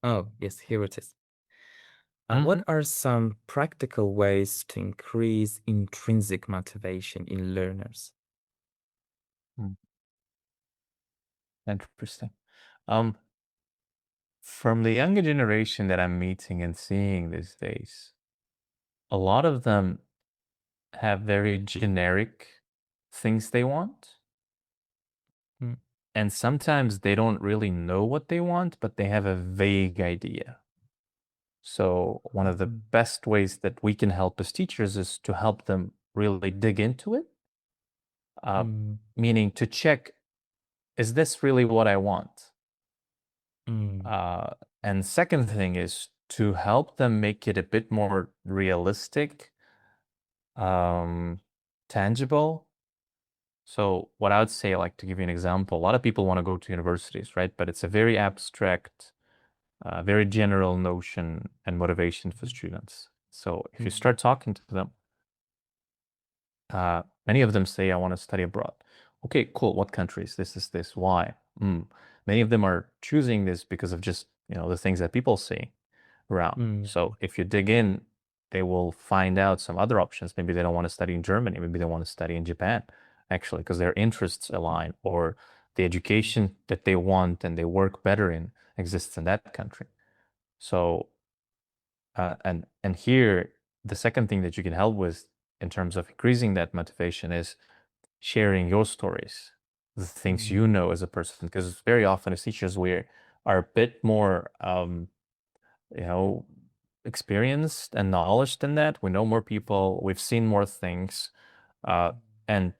Oh, yes, here it is. Hmm. What are some practical ways to increase intrinsic motivation in learners? Interesting. Um, from the younger generation that I'm meeting and seeing these days, a lot of them have very generic things they want. Mm, And sometimes they don't really know what they want, but they have a vague idea. So, one of the mhm, best ways that we can help as teachers is to help them really dig into it, uh, mm, meaning to check, is this really what I want? mm, Uh, and second thing is to help them make it a bit more realistic, um, tangible. So, what I would say, like to give you an example, a lot of people want to go to universities, right? But it's a very abstract, very general notion and motivation for students. So, if you mm, start talking to them, many of them say, I want to study abroad. Okay, cool. What countries? This is this. Why? Many of them are choosing this because of just, the things that people say around. mm, So if you dig in, they will find out some other options. Maybe they don't want to study in Germany. Maybe they want to study in Japan, actually, because their interests align, or the education that they want and they work better in exists in that country. So, and here, the second thing that you can help with in terms of increasing that motivation is sharing your stories, the things mm, you know as a person, because very often as teachers we are a bit more you know, experienced and knowledge than that. We know more people, we've seen more things, uh, and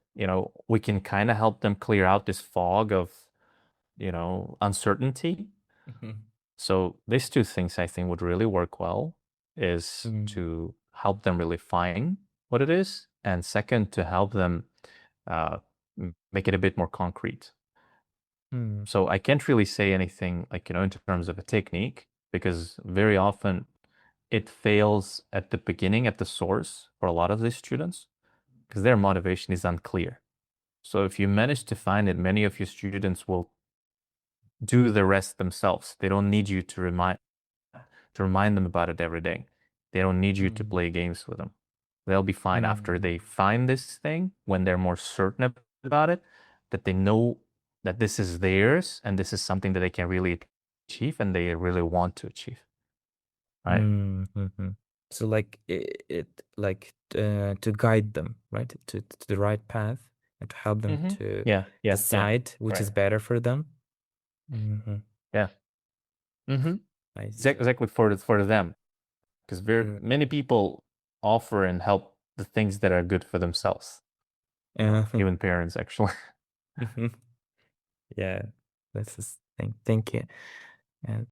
we can kind of help them clear out this fog of uncertainty. mhm, So these two things I think would really work well, is mm, to help them really find what it is, and second, to help them uh, make it a bit more concrete. mm, So I can't really say anything like, in terms of a technique, because very often it fails at the beginning, at the source for a lot of these students, because their motivation is unclear. So if you manage to find it, many of your students will do the rest themselves. They don't need you to remind them about it every day. They don't need you to mm, play games with them. They'll be fine after mm, they find this thing, when they're more certain about it, that they know that this is theirs and this is something that they can really achieve and they really want to achieve. Right? mm, mhm. So like to guide them, right? To the right path and to help them to Yeah, yeah, yeah. decide which Right. is better for them. Yeah. hmm I see. Exactly, for them, because very Mm, many people offer and help the things that are good for themselves, yeah. even parents actually. Mhm. Yeah, that's the thing. Thank you. And